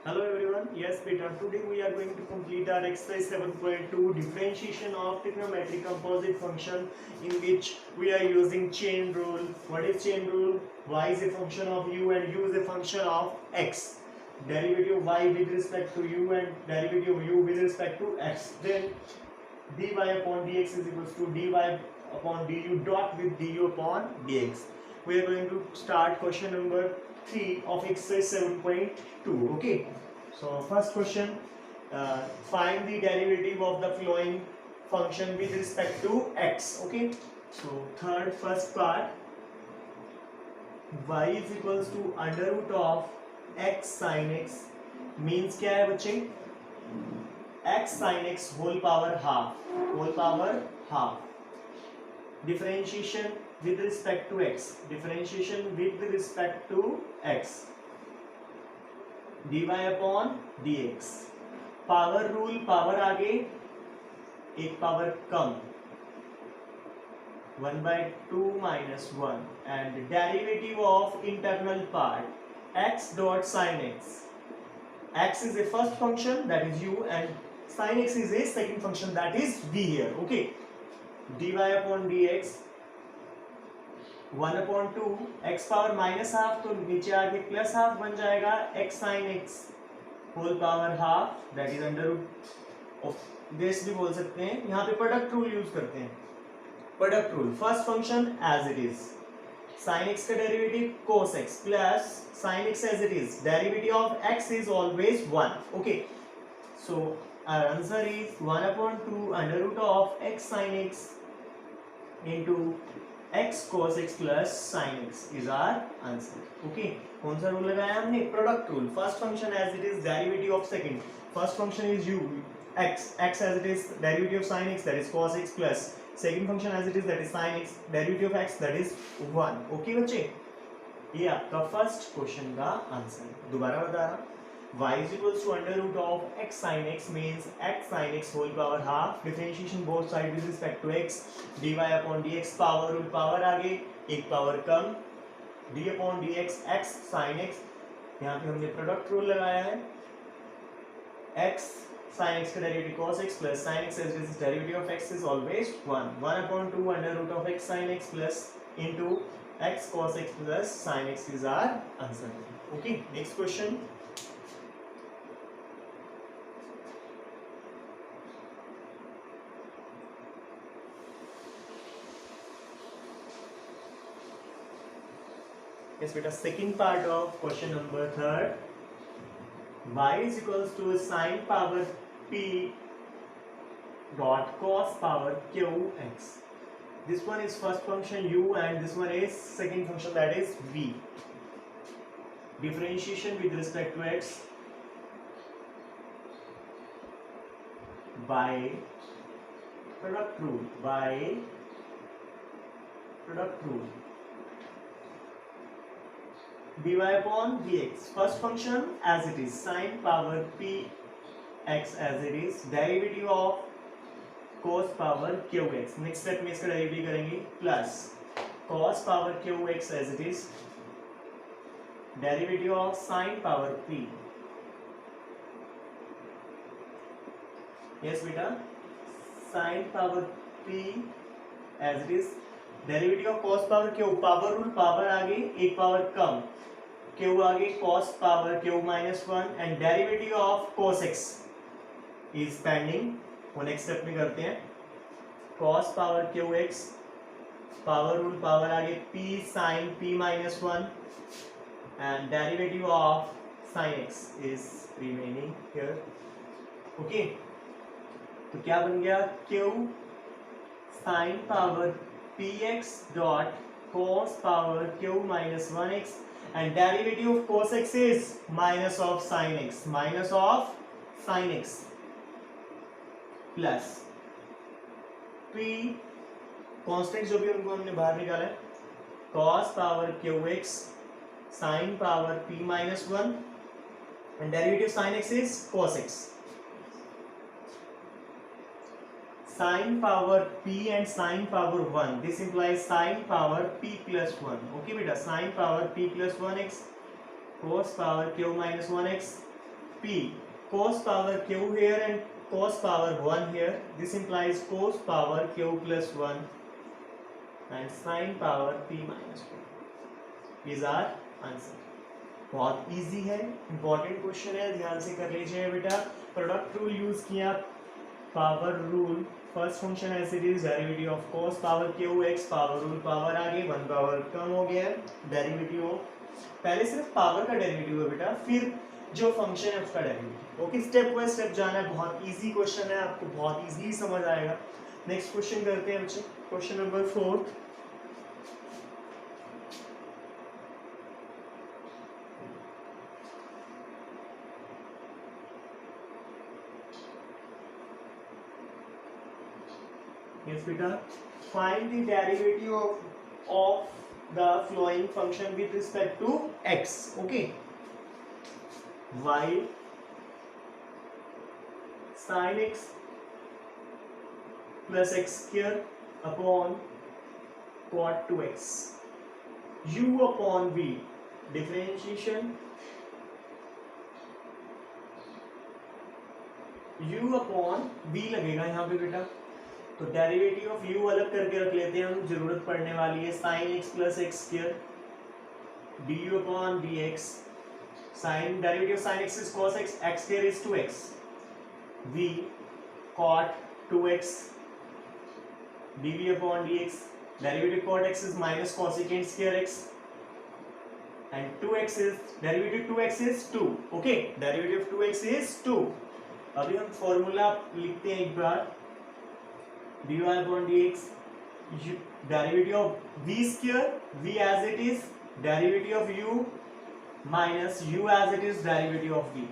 Hello everyone. Yes, beta. Today we are going to complete our exercise 7.2 differentiation of trigonometric composite function, in which we are using chain rule. What is chain rule? Y is a function of u and u is a function of x. Derivative of y with respect to u and derivative of u with respect to x. Then dy upon dx is equals to dy upon du dot with du upon dx. We are going to start question number 3 of exercise 7.2. Okay, so first question, find the derivative of the following function with respect to x. Okay, so first part, y is equals to under root of x sin x means क्या है बच्चे, x sin x whole power half. Differentiation with respect to x, dy upon dx. Power rule, power आगे एक power come, 1/2 minus 1, and derivative of internal part x dot sin x. X is a first function, that is u, and sin x is a second function, that is v here. Okay, dy upon dx 1/2, x power minus half तो नीचे आके plus half बन जाएगा, x sin x whole power half, that is under root of this भी बोल सकते हैं. यहाँ पे प्रोडक्ट रूल यूज करते हैं. Product rule, first function as it is, sin x का derivative cos x plus sin x as it is, derivative of x is always 1. Okay, so our answer is 1/2 under root of x sin x into x cos x plus sin x is our answer. Okay, कौन सा rule लगाया हमने? Product rule. First function as it is, derivative of second, first function is u, x as it is, derivative of sin x, that is cos x, plus second function as it is, that is sin x, derivative of x, that is 1. Okay बच्चे, ये आपका first question का answer. दोबारा बता रहा, y is equals to under root of x sin x means x sin x whole power half, differentiation both side with respect to x, dy upon dx, power rule, power आगे एक power कम, d upon dx x sin x, यहाँ पे हमने product rule लगाया है, x sin x का derivative cos x plus sin x as is, derivative of x is always 1. 1/2 under root of x sin x plus into x cos x plus sin x is our answer. Okay, next question. Yes beta, second part of question number 3rd, y is equals to sin power p dot cos power q x. This one is first function u and this one is second function, that is v. Differentiation with respect to x by product rule, dy upon dx, first function as it is, sin power p x as it is, derivative of cos power q x, next step में इसका derivative करेंगे, plus cos power q x as it is, derivative of sin power p. yes बेटा, sin power p as it is, derivative of cos power q, power rule, power आगे एक power कम, q आगे cos power q minus 1, and derivative of cos x is pending, वो next step में करते हैं. cos power q x, power rule, power आगे p sin p minus 1, and derivative of sin x is remaining here. Okay, तो क्या बन गया, q sin power px dot cos power q minus 1x, and derivative of cos x is minus of sin x, plus p constant जो भी उनको हमने बाहर निकाला है, cos power qx sin power p minus 1, and derivative sin x is cos x. sin power p and sin power 1, this implies sin power p plus 1. okay beta, sin power p plus 1x cos power q minus 1x p cos power q here and cos power 1 here. This implies cos power q plus 1 and sin power p minus 1 is our answer. बहुत easy है, important question है, ध्यान से कर लीजिए बेटा. Product rule use किया, power rule. First function as it is derivative of cos power q x, power rule power आगे 1 पावर कम हो गया. डेरिवेटिव पहले सिर्फ पावर का डेरिवेटिव है बेटा, फिर जो फंक्शन है उसका derivative. Okay, step by step जाना है. बहुत इजी क्वेश्चन है, आपको बहुत इजीली समझ आएगा. नेक्स्ट क्वेश्चन करते हैं बच्चे. Question number 4. Yes, beta. Find the derivative of the flowing function with respect to x. Okay. Y sin x plus x square upon cot 2x. U upon v. Differentiation. U upon v लगेगा यहाँ पे बेटा. तो derivative of u अलग करके रख लेते हैं हम, जरूरत पड़ने वाली है. Sine x plus x square du upon dx. Sine derivative sine x is cos x, x square is 2x. v cot 2x dv upon dx. Derivative cot x is minus cosecant square x and 2x is derivative 2x is 2. Okay, derivative 2x is 2. अभी हम formula लिखते हैं एक बार. dy upon dx, derivative of v square, v as it is, derivative of u minus u as it is, derivative of v.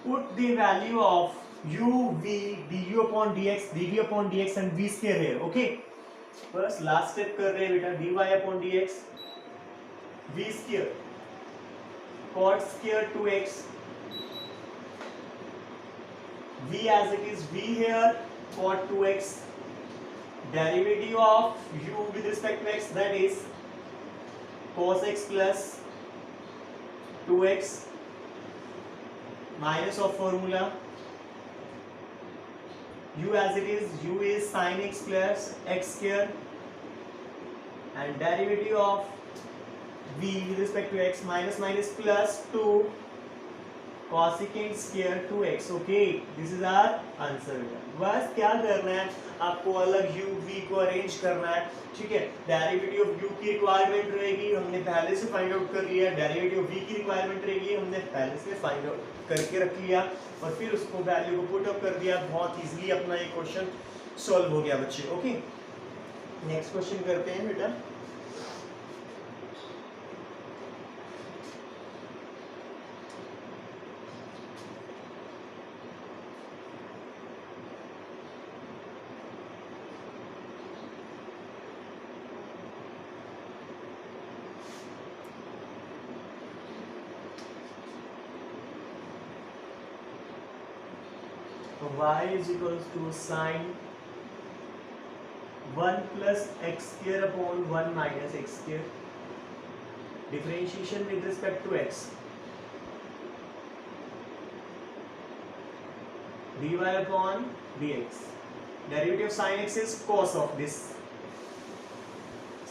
Put the value of u, v, du upon dx, dv upon dx and v square here. Okay, बस last step कर रहे हैं बेटा. dy upon dx, v square, cot square 2x, v as it is, v here, cot 2x. Derivative of u with respect to x, that is cos x plus 2x minus of formula u as it is, u is sin x plus x square and derivative of v with respect to x minus minus plus 2 cosecant square 2x. ओके, this is our answer. बस क्या करना है आपको, अलग u v को arrange करना है. ठीक है, डेरिवेटिव ऑफ u की रिक्वायरमेंट रहेगी, हमने पहले से फाइंड आउट कर लिया. डेरिवेटिव ऑफ v की रिक्वायरमेंट रहेगी, हमने पहले से फाइंड आउट करके रख लिया और फिर उसको वैल्यू को पुट अप कर दिया. बहुत इजीली अपना ये क्वेश्चन सॉल्व हो गया बच्चे. ओके, नेक्स्ट क्वेश्चन करते हैं बेटा. y is equals to sin 1 plus x square upon 1 minus x square. Differentiation with respect to x. dy upon dx. Derivative of sin x is cos of this.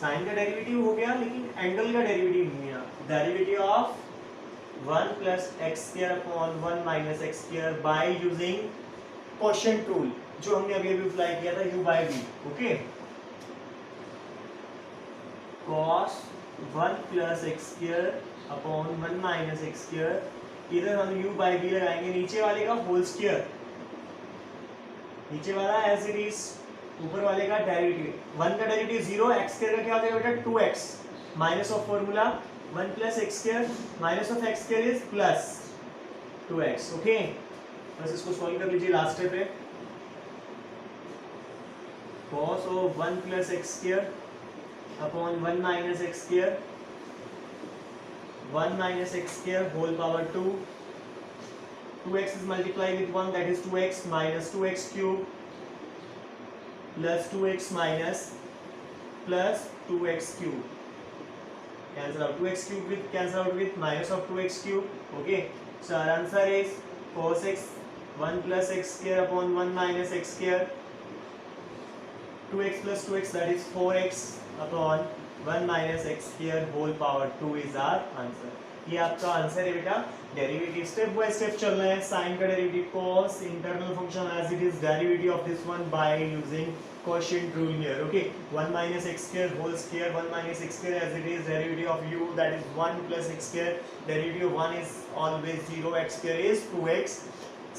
Sine का derivative हो गया लेकिन angle का derivative नहीं है. Derivative of 1 plus x square upon 1 minus x square by using quotient rule, जो हमने अभी अभी अप्लाई किया था u by v. Okay, cos 1 plus x square upon 1 minus x square. इधर हम u by v लगाएंगे, नीचे वाले का होल स्क्वायर, नीचे वाला एज इट इज, ऊपर वाले का डेरिवेटिव. 1 का डेरिवेटिव 0, x स्क्वायर का क्या हो जाएगा बेटा 2x minus of formula 1 plus x square minus of x square is plus 2x. Okay, बस इसको सॉल्व कर लीजिए. लास्ट स्टेप है cos of 1 plus x square upon 1 minus x square, 1 minus x square whole power 2. 2x is multiplied with 1, that is 2x minus 2x cube plus 2x minus plus 2x cube. Cancel out 2x cube with cancel out with minus of 2x cube. Okay, so our answer is cos x 1 plus x square upon 1 minus x square, 2x plus 2x that is 4x upon 1 minus x square whole power 2 is our answer. ये आपका answer है बेटा. Derivative step by step चल रहे हैं. Sine का derivative cos internal function as it is derivative of this one by using quotient rule here. Okay, 1 minus x square whole square, 1 minus x square as it is derivative of u, that is 1 plus x square, derivative of 1 is always 0, x square is 2x.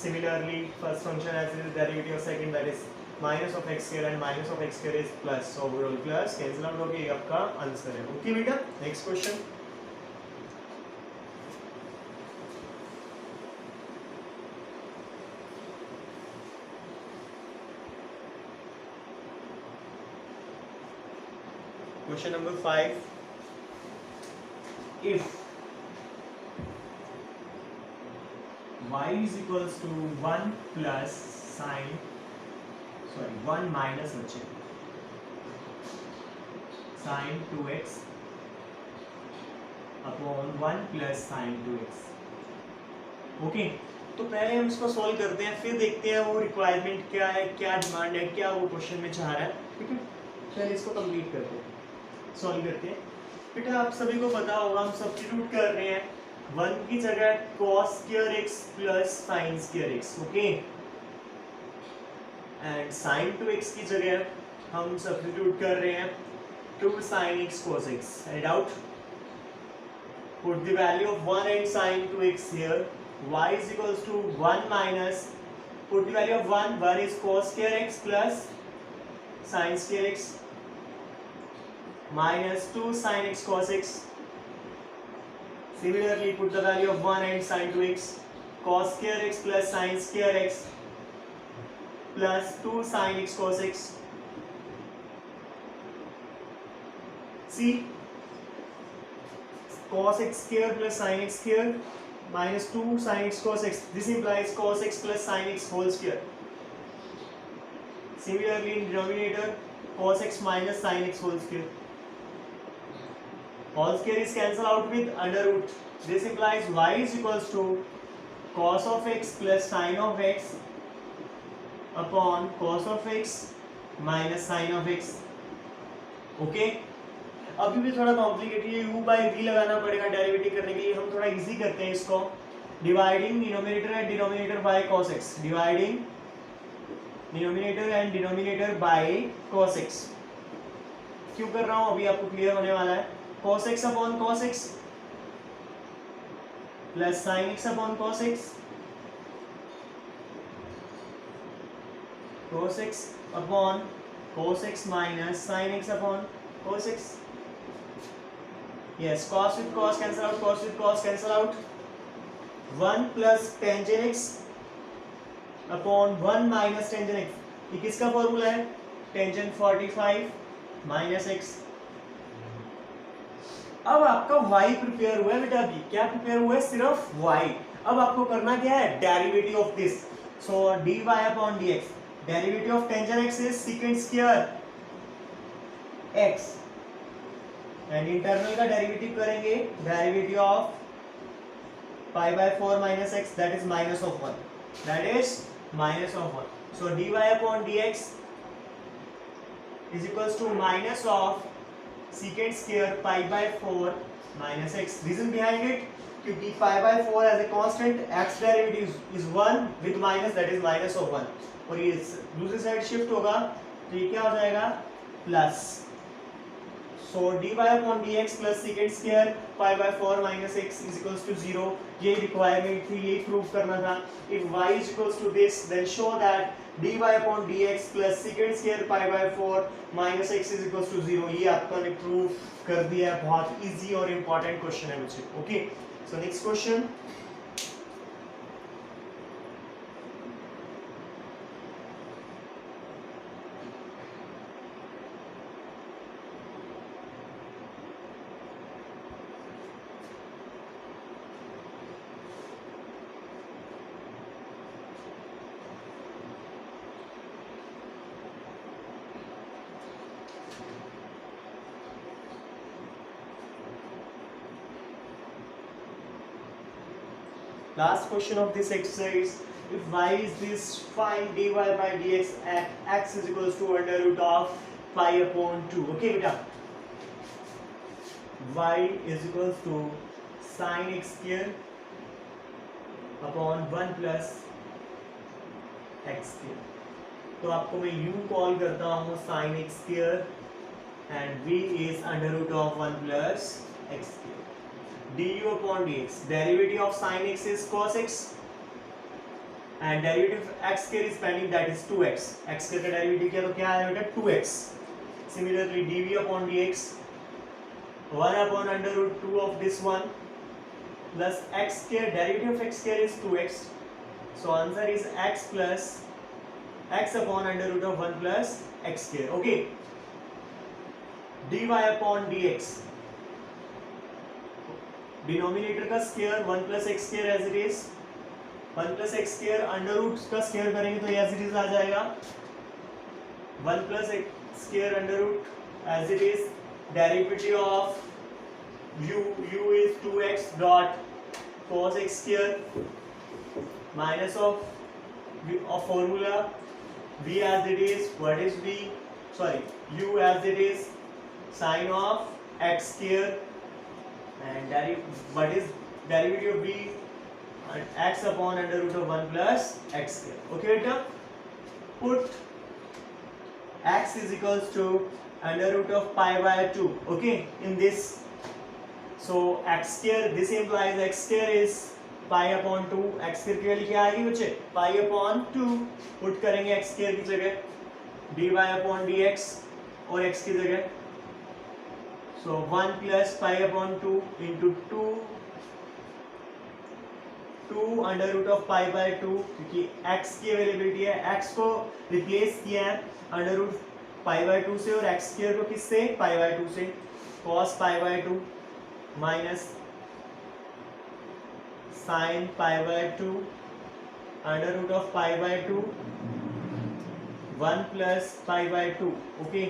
Similarly, first function as it is derivative of second, that is minus of x square and minus of x square is plus, so overall plus cancel out होके ये आपका answer है. Okay बेटा, next question. Question number 5. If y is equals to 1 plus sine, 1 minus sine 2x upon 1 plus sine 2x. Okay, तो पहले हम इसको solve करते हैं, फिर देखते हैं वो रिक्वायरमेंट क्या है, क्या डिमांड है, क्या वो क्वेश्चन में चाह रहा है. ठीक है, पहले इसको कंप्लीट करते हैं, सॉल्व करते हैं. बेटा आप सभी को पता होगा, हम सब्स्टिट्यूट कर रहे हैं 1 की जगह cos square x plus sin square x. Okay, and sin 2x की जगह हम सब्स्टिट्यूट कर रहे हैं 2 sin x cos x. Any doubt? Put the value of 1 and sin 2x here. y is equals to 1 minus, put the value of 1 is cos square x plus sin square x minus 2 sin x cos x. Similarly, put the value of 1 and sin 2x, cos square x plus sin square x plus 2 sin x cos x. See, cos x square plus sin x square minus 2 sin x cos x. This implies cos x plus sin x whole square. Similarly, in denominator, cos x minus sin x whole square. Whole square is cancelled out with under root. This implies y is equals to cos of x plus sin of x upon cos of x minus sin of x. Okay, अभी भी थोड़ा complicated है, u by v लगाना पड़ेगा derivative करने के लिए. हम थोड़ा इजी करते हैं इसको. Dividing denominator and denominator by cos x. Dividing denominator and denominator by cos x. क्यों कर रहा हूँ अभी आपको क्लियर होने वाला है. cos x upon cos x plus sin x upon cos x, cos x upon cos x minus sin x upon cos x. Yes, cos with cos cancel out, cos with cos cancel out. 1 plus tangent x upon 1 minus tangent x. ये किसका formula है? tangent 45 minus x. अब आपका y prepare हुआ है बेटा. अभी क्या प्रिपेयर हुआ है? सिर्फ y. अब आपको करना क्या है? Derivative of this. So dy upon dx. Derivative of tangent x is secant square x. And internal का डेरिवेटिव करेंगे, derivative of pi by 4 minus x, that is minus of 1. That is minus of 1. So dy upon dx is equals to minus of secant square pi by 4 minus x. Reason behind it, क्योंकि pi by 4 as a constant, x derivative is 1 with minus, that is minus of 1. और ये दूसरी side shift होगा तो ये क्या हो जाएगा? Plus. So dy upon dx plus secant square pi by 4 minus x is equals to 0. ये रिक्वायरमेंट थी, ये प्रूव करना था. If y is equals to this, then show that dy upon dx plus secant square pi by 4 minus x is equals to 0. ये आपका ने prove कर दिया है. बहुत इजी और इम्पोर्टेंट क्वेश्चन है मुझे. Okay, so next question. Last question of this exercise. If y is this, find dy by dx at x is equals to under root of pi upon 2. Okay बेटा, y is equals to sin x square upon 1 plus x square. तो आपको मैं u call करता हूँ sin x square and v is under root of 1 plus x square. du upon dx, derivative of sin x is cos x and derivative of x square is pending, that is 2x. x square का derivative किया तो क्या आया बेटा 2x. Similarly dv upon dx 1 upon under root 2 of this one plus x square, derivative of x square is 2x, so answer is x plus x upon under root of 1 plus x square. Okay, dy upon dx, denominator का square 1 plus x square as it is, 1 plus x square under root का square करेंगे तो as it is आ जाएगा 1 plus x square under root as it is, derivative of u is 2x dot cos x square minus of formula v as it is, what is v, sorry u as it is sin of x square and what is derivative of v and x upon under root of 1 plus x square. Okay beta, put x is equals to under root of pi by 2, okay, in this. So x square, this implies x square is pi upon 2, x square के लिए क्या आएगी बच्चे pi upon 2, put करेंगे x square की जगह dy upon dx और x की जगह, so 1 plus pi upon 2 into 2 under root of pi by 2, क्योंकि x की अवेलेबिलिटी है, x को रिप्लेस किया है under root pi by 2 से और x स्क्वायर को किससे pi by 2 से, cos pi by 2 minus sin pi by 2 under root of pi by 2 1 plus pi by 2, okay,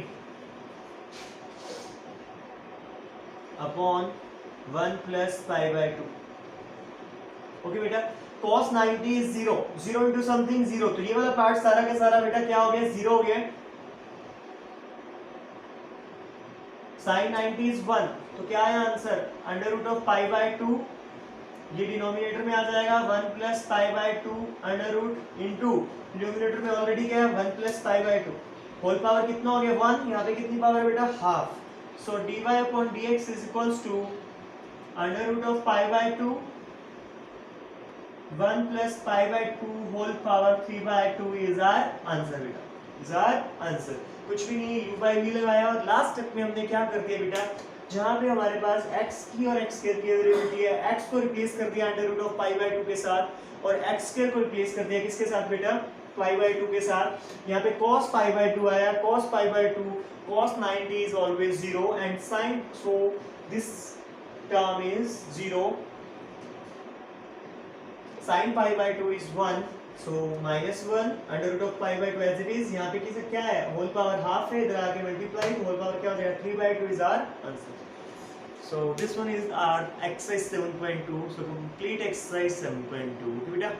upon 1 plus pi by 2. Okay बेटा, cos 90 is 0, 0 into something 0, तो ये वाला part सारा का सारा बेटा क्या हो गया 0 हो गया. sin 90 is 1, तो क्या है answer under root of pi by 2, ये डिनोमिनेटर में आ जाएगा 1 plus pi by 2 under root into denominator में ऑलरेडी क्या है 1 plus pi by 2, whole power कितना हो गया 1, यहाँ पे कितनी पावर बेटा half, so dy upon dx is equals to under root of pi by 2 1 plus pi by 2 whole power 3 by 2 is our answer बेटा, is our answer. कुछ भी नहीं, u by v लगाया और लास्ट स्टेप में हमने क्या कर दिया बेटा, जहाँ पे हमारे पास x की और x स्क्वायर की डेरिवेटिव है, x को रिप्लेस कर दिया under root of pi by 2 के साथ और x स्क्वायर को रिप्लेस कर दिया किसके साथ बेटा पाई बाय 2 के साथ, यहाँ पे cos पाई बाय 2 आया, cos pi by 2, cos 90 is always 0 and sin, so this term is 0, sin pi by 2 is 1, so minus 1 under root of pi by 2 as it is, यहाँ पे किसे क्या है whole power half है, इधर आके multiply, whole power क्या हो जाएगा 3 by 2 is our answer. So this one is our exercise 7.2, so complete exercise 7.2.